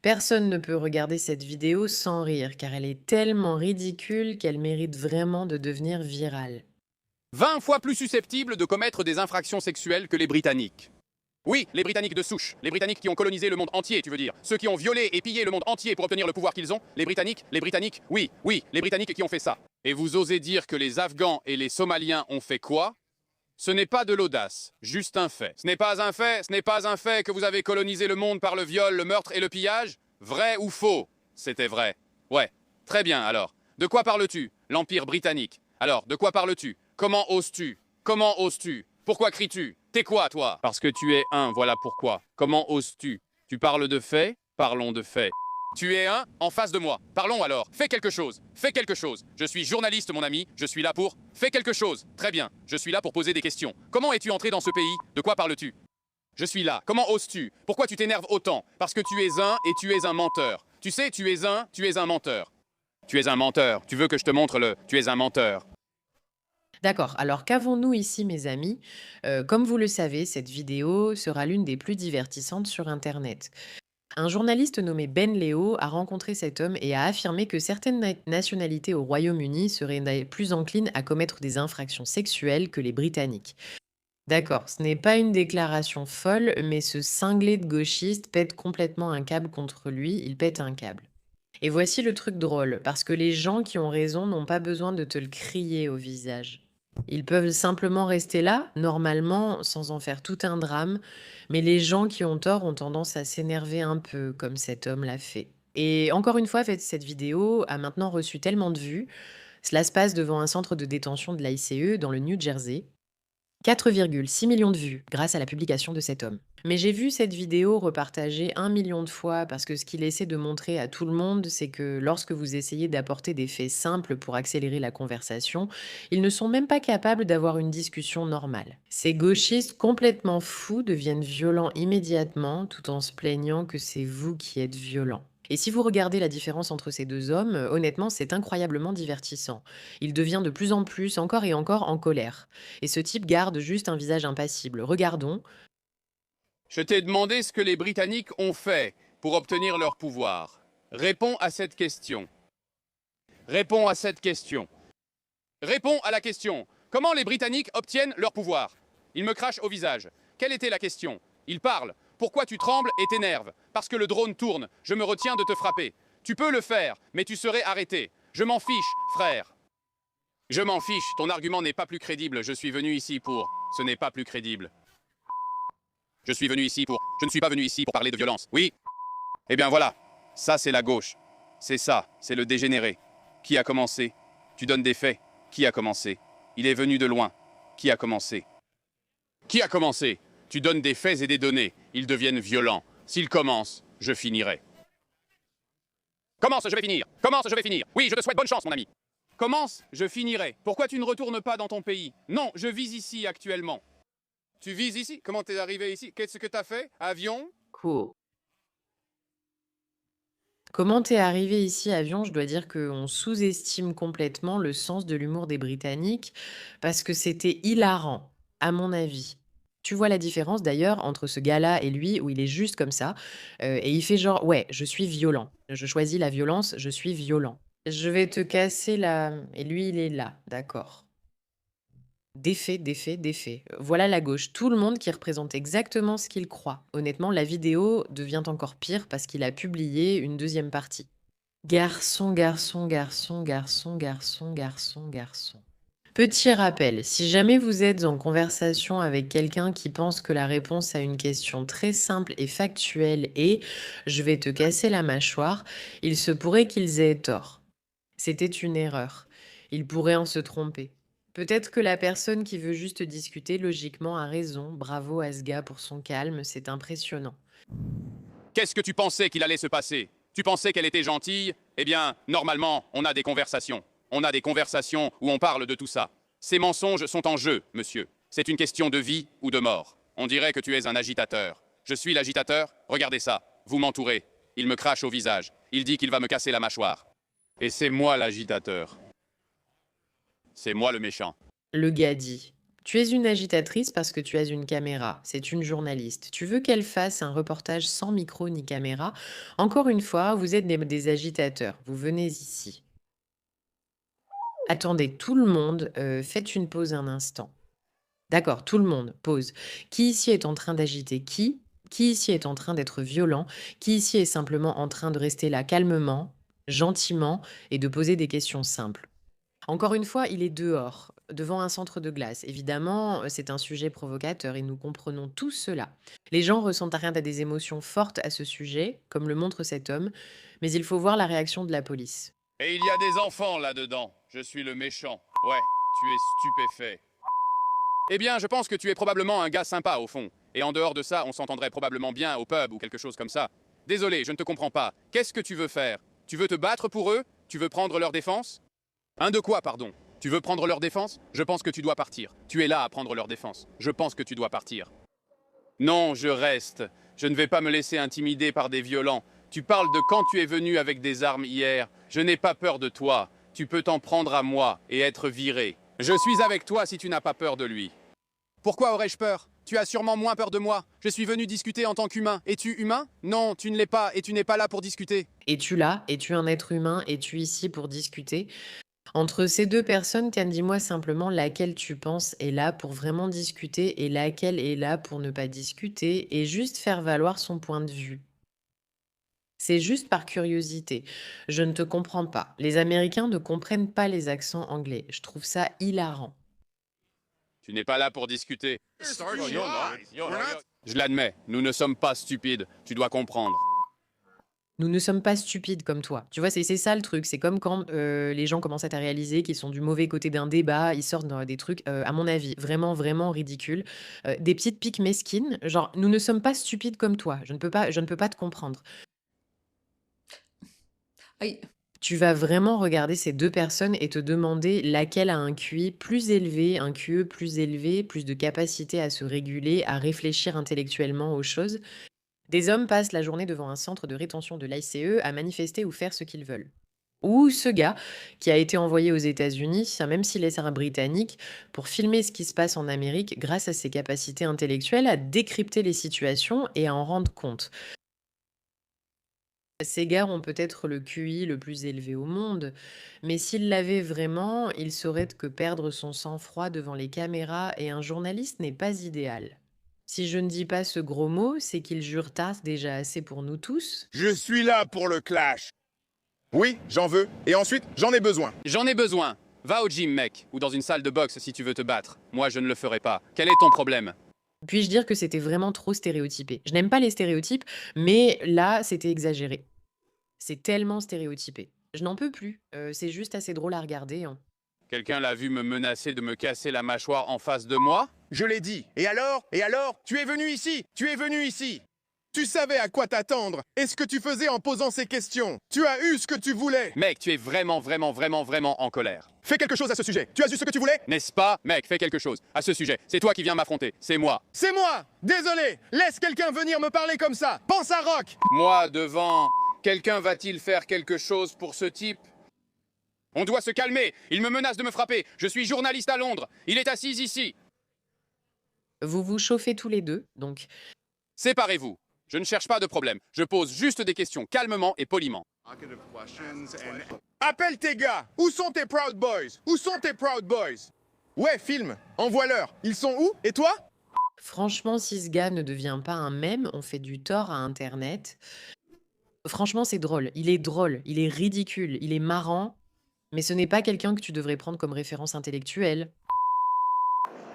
Personne ne peut regarder cette vidéo sans rire, car elle est tellement ridicule qu'elle mérite vraiment de devenir virale. 20 fois plus susceptibles de commettre des infractions sexuelles que les Britanniques. Oui, les Britanniques de souche, les Britanniques qui ont colonisé le monde entier, tu veux dire. Ceux qui ont violé et pillé le monde entier pour obtenir le pouvoir qu'ils ont. Les Britanniques, oui, oui, les Britanniques qui ont fait ça. Et vous osez dire que les Afghans et les Somaliens ont fait quoi? Ce n'est pas de l'audace, juste un fait. Ce n'est pas un fait que vous avez colonisé le monde par le viol, le meurtre et le pillage? Vrai ou faux? C'était vrai. Ouais. Très bien, alors. De quoi parles-tu? L'Empire britannique. Alors, de quoi parles-tu? Comment oses-tu? Comment oses-tu? Pourquoi cries-tu? T'es quoi, toi? Parce que tu es un, voilà pourquoi. Comment oses-tu? Tu parles de faits? Parlons de faits. Tu es un en face de moi. Parlons alors. Fais quelque chose. Fais quelque chose. Je suis journaliste, mon ami. Je suis là pour... Fais quelque chose. Très bien. Je suis là pour poser des questions. Comment es-tu entré dans ce pays? De quoi parles-tu? Je suis là. Comment oses-tu? Pourquoi tu t'énerves autant? Parce que tu es un et tu es un menteur. Tu sais, tu es un menteur. Tu es un menteur. Tu veux que je te montre le... Tu es un menteur. D'accord, alors qu'avons-nous ici, mes amis? Comme vous le savez, cette vidéo sera l'une des plus divertissantes sur Internet. Un journaliste nommé Ben Leo a rencontré cet homme et a affirmé que certaines nationalités au Royaume-Uni seraient plus enclines à commettre des infractions sexuelles que les Britanniques. D'accord, ce n'est pas une déclaration folle, mais ce cinglé de gauchiste pète complètement un câble contre lui, il pète un câble. Et voici le truc drôle, parce que les gens qui ont raison n'ont pas besoin de te le crier au visage. Ils peuvent simplement rester là, normalement, sans en faire tout un drame, mais les gens qui ont tort ont tendance à s'énerver un peu, comme cet homme l'a fait. Et encore une fois, cette vidéo a maintenant reçu tellement de vues. Cela se passe devant un centre de détention de l'ICE dans le New Jersey. 4,6 millions de vues grâce à la publication de cet homme. Mais j'ai vu cette vidéo repartagée 1 million de fois parce que ce qu'il essaie de montrer à tout le monde, c'est que lorsque vous essayez d'apporter des faits simples pour accélérer la conversation, ils ne sont même pas capables d'avoir une discussion normale. Ces gauchistes complètement fous deviennent violents immédiatement tout en se plaignant que c'est vous qui êtes violent. Et si vous regardez la différence entre ces deux hommes, honnêtement, c'est incroyablement divertissant. Il devient de plus en plus, encore et encore, en colère. Et ce type garde juste un visage impassible. Regardons. Je t'ai demandé ce que les Britanniques ont fait pour obtenir leur pouvoir. Réponds à cette question. Réponds à cette question. Réponds à la question. Comment les Britanniques obtiennent leur pouvoir? Ils me crachent au visage. Quelle était la question? Ils parlent. Pourquoi tu trembles et t'énerves? Parce que le drone tourne. Je me retiens de te frapper. Tu peux le faire, mais tu serais arrêté. Je m'en fiche, frère. Je m'en fiche. Ton argument n'est pas plus crédible. Je suis venu ici pour... Ce n'est pas plus crédible. Je suis venu ici pour... Je ne suis pas venu ici pour parler de violence. Oui? Eh bien voilà. Ça, c'est la gauche. C'est ça. C'est le dégénéré. Qui a commencé? Tu donnes des faits. Qui a commencé? Il est venu de loin. Qui a commencé? Qui a commencé? Tu donnes des faits et des données. Ils deviennent violents. S'ils commencent, je finirai. Commence, je vais finir. Commence, je vais finir. Oui, je te souhaite bonne chance, mon ami. Commence, je finirai. Pourquoi tu ne retournes pas dans ton pays? Non, je vis ici actuellement. Tu vis ici? Comment t'es arrivé ici? Qu'est-ce que t'as fait? Avion? Cool. Comment t'es arrivé ici, avion? Je dois dire qu'on sous-estime complètement le sens de l'humour des Britanniques parce que c'était hilarant, à mon avis. Tu vois la différence d'ailleurs entre ce gars-là et lui, où il est juste comme ça, et il fait genre, ouais, je suis violent. Je choisis la violence, je suis violent. Je vais te casser la... Et lui, il est là, d'accord. Défait, défait, défait. Voilà la gauche. Tout le monde qui représente exactement ce qu'il croit. Honnêtement, la vidéo devient encore pire parce qu'il a publié une deuxième partie. Garçon, garçon, garçon, garçon, garçon, garçon, garçon. Petit rappel, si jamais vous êtes en conversation avec quelqu'un qui pense que la réponse à une question très simple et factuelle est «je vais te casser la mâchoire», il se pourrait qu'ils aient tort. C'était une erreur. Ils pourraient en se tromper. Peut-être que la personne qui veut juste discuter logiquement a raison. Bravo à ce gars pour son calme, c'est impressionnant. Qu'est-ce que tu pensais qu'il allait se passer? Tu pensais qu'elle était gentille? Eh bien, normalement, on a des conversations. On a des conversations où on parle de tout ça. Ces mensonges sont en jeu, monsieur. C'est une question de vie ou de mort. On dirait que tu es un agitateur. Je suis l'agitateur? Regardez ça. Vous m'entourez. Il me crache au visage. Il dit qu'il va me casser la mâchoire. Et c'est moi l'agitateur. C'est moi le méchant. Le gars dit, Tu es une agitatrice parce que tu as une caméra. C'est une journaliste. Tu veux qu'elle fasse un reportage sans micro ni caméra. Encore une fois, vous êtes des agitateurs. Vous venez ici. Attendez, tout le monde, faites une pause un instant. D'accord, tout le monde, pause. Qui ici est en train d'agiter qui? Qui ici est en train d'être violent? Qui ici est simplement en train de rester là calmement, gentiment et de poser des questions simples? Encore une fois, il est dehors, devant un centre de glace. Évidemment, c'est un sujet provocateur et nous comprenons tous cela. Les gens ressentent rien à des émotions fortes à ce sujet, comme le montre cet homme, mais il faut voir la réaction de la police. Et il y a des enfants là-dedans. Je suis le méchant. Ouais, tu es stupéfait. Eh bien, je pense que tu es probablement un gars sympa au fond. Et en dehors de ça, on s'entendrait probablement bien au pub ou quelque chose comme ça. Désolé, je ne te comprends pas. Qu'est-ce que tu veux faire? Tu veux te battre pour eux? Tu veux prendre leur défense? Un de quoi, pardon? Tu veux prendre leur défense? Je pense que tu dois partir. Tu es là à prendre leur défense. Je pense que tu dois partir. Non, je reste. Je ne vais pas me laisser intimider par des violents. Tu parles de quand tu es venu avec des armes hier. Je n'ai pas peur de toi. Tu peux t'en prendre à moi et être viré. Je suis avec toi si tu n'as pas peur de lui. Pourquoi aurais-je peur? Tu as sûrement moins peur de moi. Je suis venu discuter en tant qu'humain. Es-tu humain? Non, tu ne l'es pas et tu n'es pas là pour discuter. Es-tu là? Es-tu un être humain? Es-tu ici pour discuter? Entre ces deux personnes, Tiens, dis-moi simplement laquelle tu penses est là pour vraiment discuter et laquelle est là pour ne pas discuter et juste faire valoir son point de vue. C'est juste par curiosité. Je ne te comprends pas. Les Américains ne comprennent pas les accents anglais. Je trouve ça hilarant. Tu n'es pas là pour discuter. Je l'admets, nous ne sommes pas stupides. Tu dois comprendre. Nous ne sommes pas stupides comme toi. Tu vois, c'est ça le truc. C'est comme quand les gens commencent à te réaliser qu'ils sont du mauvais côté d'un débat, ils sortent des trucs, à mon avis, vraiment, vraiment ridicules. Des petites piques mesquines, genre, nous ne sommes pas stupides comme toi. Je ne peux pas te comprendre. Aïe. Tu vas vraiment regarder ces deux personnes et te demander laquelle a un QI plus élevé, un QE plus élevé, plus de capacité à se réguler, à réfléchir intellectuellement aux choses. Des hommes passent la journée devant un centre de rétention de l'ICE à manifester ou faire ce qu'ils veulent. Ou ce gars qui a été envoyé aux États-Unis, même s'il est un Britannique, pour filmer ce qui se passe en Amérique grâce à ses capacités intellectuelles à décrypter les situations et à en rendre compte. Ces gars ont peut-être le QI le plus élevé au monde, mais s'ils l'avaient vraiment, ils sauraient que perdre son sang-froid devant les caméras et un journaliste n'est pas idéal. Si je ne dis pas ce gros mot, c'est qu'ils jurent tasse déjà assez pour nous tous. Je suis là pour le clash. Oui, j'en veux. Et ensuite, j'en ai besoin. J'en ai besoin. Va au gym, mec, ou dans une salle de boxe si tu veux te battre. Moi, je ne le ferai pas. Quel est ton problème? Puis-je dire que c'était vraiment trop stéréotypé? Je n'aime pas les stéréotypes, mais là, c'était exagéré. C'est tellement stéréotypé. Je n'en peux plus. C'est juste assez drôle à regarder, hein. Quelqu'un l'a vu me menacer de me casser la mâchoire en face de moi? Je l'ai dit. Et alors? Et alors? Tu es venu ici. Tu es venu ici. Tu savais à quoi t'attendre et ce que tu faisais en posant ces questions. Tu as eu ce que tu voulais. Mec, tu es vraiment, vraiment, vraiment, vraiment en colère. Fais quelque chose à ce sujet. Tu as eu ce que tu voulais? N'est-ce pas? Mec, fais quelque chose. À ce sujet, c'est toi qui viens m'affronter. C'est moi. C'est moi. Désolé. Laisse quelqu'un venir me parler comme ça. Pense à Rock. Moi, devant... Quelqu'un va-t-il faire quelque chose pour ce type? On doit se calmer. Il me menace de me frapper. Je suis journaliste à Londres. Il est assis ici. Vous vous chauffez tous les deux, donc Séparez-vous. Je ne cherche pas de problème. Je pose juste des questions calmement et poliment. Appelle tes gars. Où sont tes Proud Boys? Où sont tes Proud Boys? Ouais, filme. Envoie-leur. Ils sont où? Et toi? franchement, si ce gars ne devient pas un mème, on fait du tort à Internet. Franchement, c'est drôle. Il est ridicule, il est marrant, mais ce n'est pas quelqu'un que tu devrais prendre comme référence intellectuelle.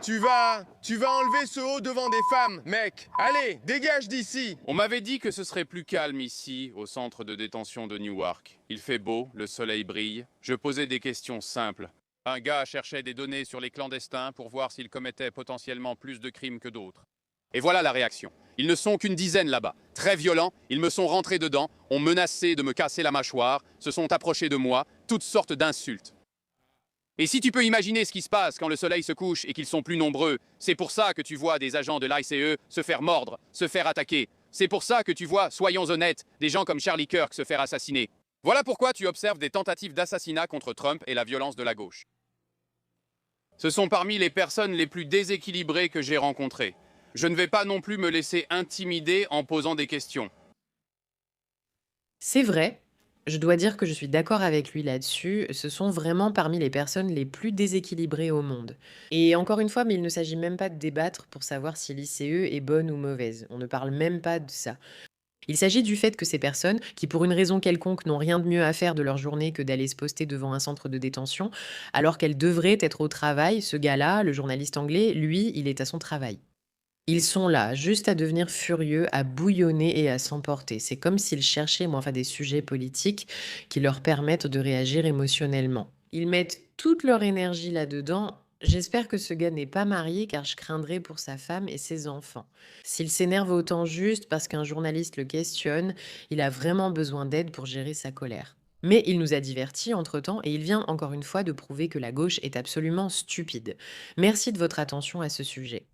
Tu vas enlever ce haut devant des femmes, mec. Allez, dégage d'ici. On m'avait dit que ce serait plus calme ici, au centre de détention de Newark. Il fait beau, le soleil brille. Je posais des questions simples. Un gars cherchait des données sur les clandestins pour voir s'ils commettaient potentiellement plus de crimes que d'autres. Et voilà la réaction. Ils ne sont qu'une dizaine là-bas. Très violents, ils me sont rentrés dedans, ont menacé de me casser la mâchoire, se sont approchés de moi, toutes sortes d'insultes. Et si tu peux imaginer ce qui se passe quand le soleil se couche et qu'ils sont plus nombreux, c'est pour ça que tu vois des agents de l'ICE se faire mordre, se faire attaquer. C'est pour ça que tu vois, soyons honnêtes, des gens comme Charlie Kirk se faire assassiner. Voilà pourquoi tu observes des tentatives d'assassinat contre Trump et la violence de la gauche. Ce sont parmi les personnes les plus déséquilibrées que j'ai rencontrées. Je ne vais pas non plus me laisser intimider en posant des questions. C'est vrai, je dois dire que je suis d'accord avec lui là-dessus, ce sont vraiment parmi les personnes les plus déséquilibrées au monde. Et encore une fois, mais il ne s'agit même pas de débattre pour savoir si l'ICE est bonne ou mauvaise. On ne parle même pas de ça. Il s'agit du fait que ces personnes, qui pour une raison quelconque n'ont rien de mieux à faire de leur journée que d'aller se poster devant un centre de détention, alors qu'elles devraient être au travail, ce gars-là, le journaliste anglais, lui, il est à son travail. Ils sont là, juste à devenir furieux, à bouillonner et à s'emporter. C'est comme s'ils cherchaient, moi, enfin, des sujets politiques qui leur permettent de réagir émotionnellement. Ils mettent toute leur énergie là-dedans. J'espère que ce gars n'est pas marié car je craindrais pour sa femme et ses enfants. S'il s'énerve autant juste parce qu'un journaliste le questionne, il a vraiment besoin d'aide pour gérer sa colère. Mais il nous a divertis entre-temps et il vient encore une fois de prouver que la gauche est absolument stupide. Merci de votre attention à ce sujet.